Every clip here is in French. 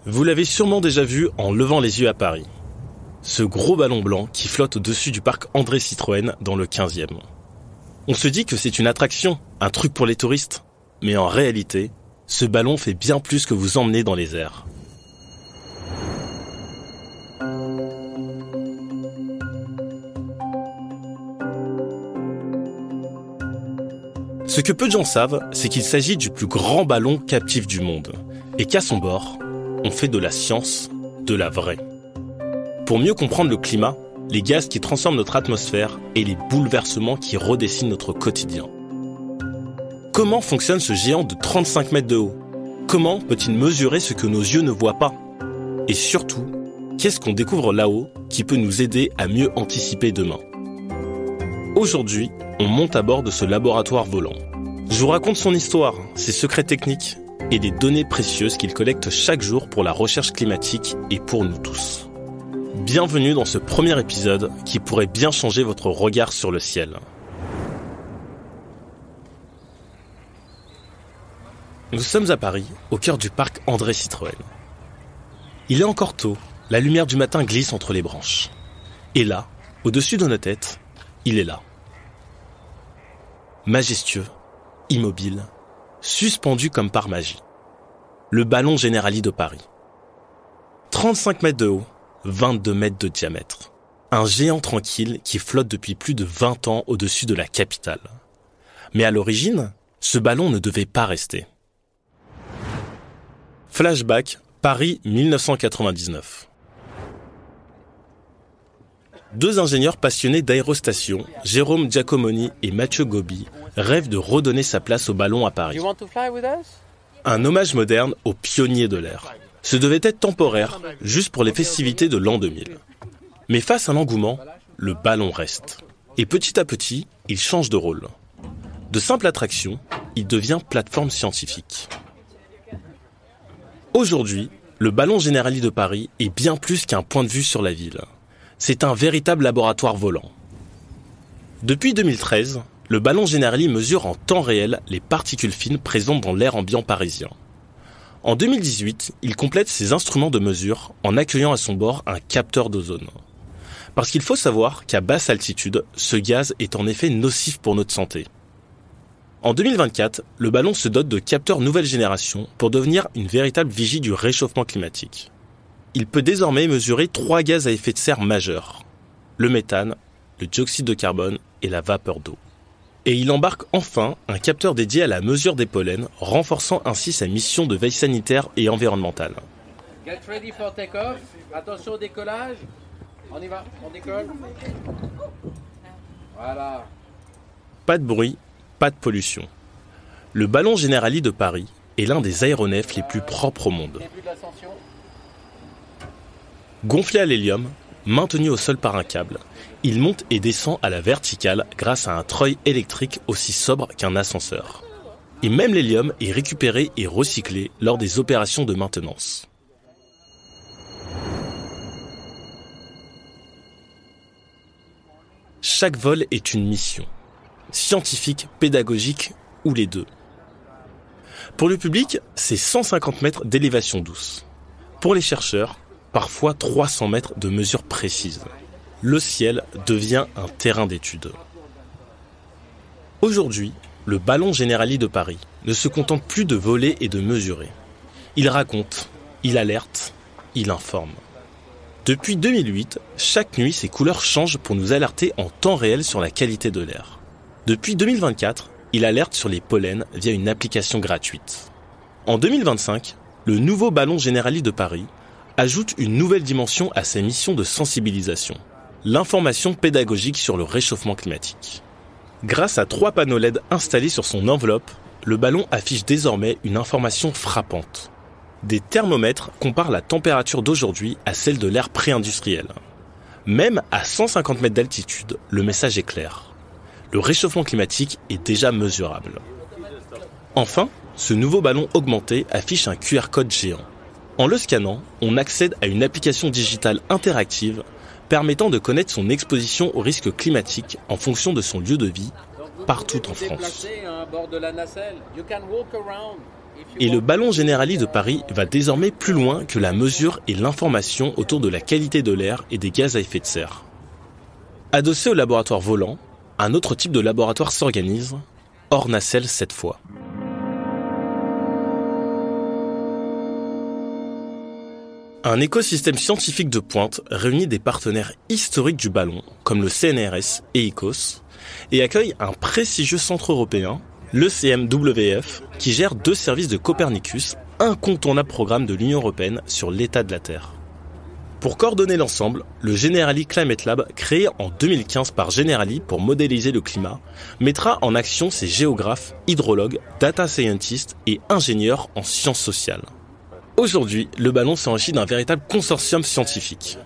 Vous l'avez sûrement déjà vu en levant les yeux à Paris. Ce gros ballon blanc qui flotte au-dessus du parc André Citroën dans le 15e. On se dit que c'est une attraction, un truc pour les touristes. Mais en réalité, ce ballon fait bien plus que vous emmener dans les airs. Ce que peu de gens savent, c'est qu'il s'agit du plus grand ballon captif du monde. Et qu'à son bord, on fait de la science, de la vraie. Pour mieux comprendre le climat, les gaz qui transforment notre atmosphère et les bouleversements qui redessinent notre quotidien. Comment fonctionne ce géant de 35 mètres de haut? Comment peut-il mesurer ce que nos yeux ne voient pas? Et surtout, qu'est-ce qu'on découvre là-haut qui peut nous aider à mieux anticiper demain? Aujourd'hui, on monte à bord de ce laboratoire volant. Je vous raconte son histoire, ses secrets techniques et les données précieuses qu'il collecte chaque jour pour la recherche climatique et pour nous tous. Bienvenue dans ce premier épisode qui pourrait bien changer votre regard sur le ciel. Nous sommes à Paris, au cœur du parc André Citroën. Il est encore tôt, la lumière du matin glisse entre les branches. Et là, au-dessus de nos têtes, il est là. Majestueux, immobile, suspendu comme par magie. Le ballon Generali de Paris. 35 mètres de haut, 22 mètres de diamètre. Un géant tranquille qui flotte depuis plus de 20 ans au-dessus de la capitale. Mais à l'origine, ce ballon ne devait pas rester. Flashback, Paris 1999. Deux ingénieurs passionnés d'aérostation, Jérôme Giacomoni et Mathieu Gobi, rêvent de redonner sa place au ballon à Paris. Un hommage moderne aux pionniers de l'air. Ce devait être temporaire, juste pour les festivités de l'an 2000. Mais face à l'engouement, le ballon reste. Et petit à petit, il change de rôle. De simple attraction, il devient plateforme scientifique. Aujourd'hui, le ballon Generali de Paris est bien plus qu'un point de vue sur la ville. C'est un véritable laboratoire volant. Depuis 2013, le ballon Generali mesure en temps réel les particules fines présentes dans l'air ambiant parisien. En 2018, il complète ses instruments de mesure en accueillant à son bord un capteur d'ozone. Parce qu'il faut savoir qu'à basse altitude, ce gaz est en effet nocif pour notre santé. En 2024, le ballon se dote de capteurs nouvelle génération pour devenir une véritable vigie du réchauffement climatique. Il peut désormais mesurer 3 gaz à effet de serre majeurs, le méthane, le dioxyde de carbone et la vapeur d'eau. Et il embarque enfin un capteur dédié à la mesure des pollens, renforçant ainsi sa mission de veille sanitaire et environnementale. Get ready for take-off. Attention au décollage. On y va, on décolle. Voilà. Pas de bruit, pas de pollution. Le ballon Generali de Paris est l'un des aéronefs les plus propres au monde. Gonflé à l'hélium, maintenu au sol par un câble, il monte et descend à la verticale grâce à un treuil électrique aussi sobre qu'un ascenseur. Et même l'hélium est récupéré et recyclé lors des opérations de maintenance. Chaque vol est une mission, scientifique, pédagogique ou les deux. Pour le public, c'est 150 mètres d'élévation douce. Pour les chercheurs, parfois 300 mètres de mesures précises. Le ciel devient un terrain d'étude. Aujourd'hui, le ballon Generali de Paris ne se contente plus de voler et de mesurer. Il raconte, il alerte, il informe. Depuis 2008, chaque nuit, ses couleurs changent pour nous alerter en temps réel sur la qualité de l'air. Depuis 2024, il alerte sur les pollens via une application gratuite. En 2025, le nouveau ballon Generali de Paris ajoute une nouvelle dimension à sa mission de sensibilisation, l'information pédagogique sur le réchauffement climatique. Grâce à 3 panneaux LED installés sur son enveloppe, le ballon affiche désormais une information frappante. Des thermomètres comparent la température d'aujourd'hui à celle de l'ère pré-industriel. Même à 150 mètres d'altitude, le message est clair. Le réchauffement climatique est déjà mesurable. Enfin, ce nouveau ballon augmenté affiche un QR code géant. En le scannant, on accède à une application digitale interactive permettant de connaître son exposition aux risques climatiques en fonction de son lieu de vie, partout en France. Et le ballon Generali de Paris va désormais plus loin que la mesure et l'information autour de la qualité de l'air et des gaz à effet de serre. Adossé au laboratoire volant, un autre type de laboratoire s'organise, hors nacelle cette fois. Un écosystème scientifique de pointe réunit des partenaires historiques du ballon, comme le CNRS et ICOS, et accueille un prestigieux centre européen, le CMWF, qui gère 2 services de Copernicus, incontournable programme de l'Union européenne sur l'état de la Terre. Pour coordonner l'ensemble, le Generali Climate Lab, créé en 2015 par Generali pour modéliser le climat, mettra en action ses géographes, hydrologues, data scientists et ingénieurs en sciences sociales. Aujourd'hui, le ballon s'enrichit d'un véritable consortium scientifique.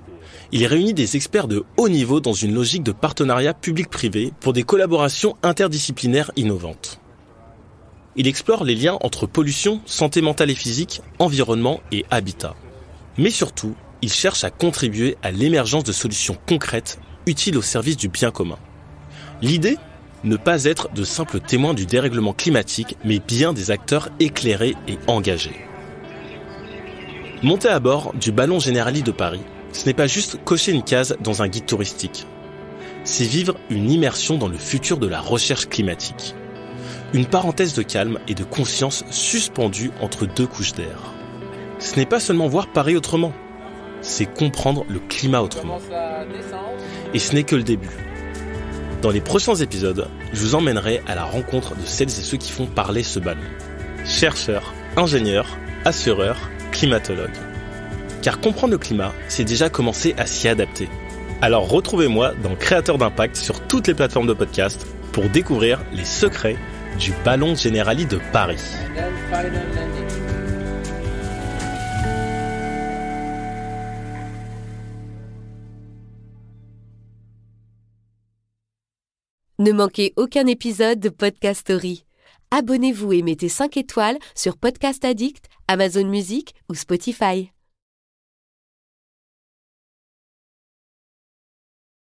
Il réunit des experts de haut niveau dans une logique de partenariat public-privé pour des collaborations interdisciplinaires innovantes. Il explore les liens entre pollution, santé mentale et physique, environnement et habitat. Mais surtout, il cherche à contribuer à l'émergence de solutions concrètes, utiles au service du bien commun. L'idée ? Ne pas être de simples témoins du dérèglement climatique, mais bien des acteurs éclairés et engagés. Monter à bord du ballon Generali de Paris, ce n'est pas juste cocher une case dans un guide touristique. C'est vivre une immersion dans le futur de la recherche climatique. Une parenthèse de calme et de conscience suspendue entre 2 couches d'air. Ce n'est pas seulement voir Paris autrement, c'est comprendre le climat autrement. Et ce n'est que le début. Dans les prochains épisodes, je vous emmènerai à la rencontre de celles et ceux qui font parler ce ballon. Chercheurs, ingénieurs, assureurs, climatologues. Car comprendre le climat, c'est déjà commencer à s'y adapter. Alors retrouvez-moi dans Créateur d'Impact sur toutes les plateformes de podcast pour découvrir les secrets du ballon Generali de Paris. Ne manquez aucun épisode de Podcast Story. Abonnez-vous et mettez 5 étoiles sur Podcast Addict, Amazon Music ou Spotify.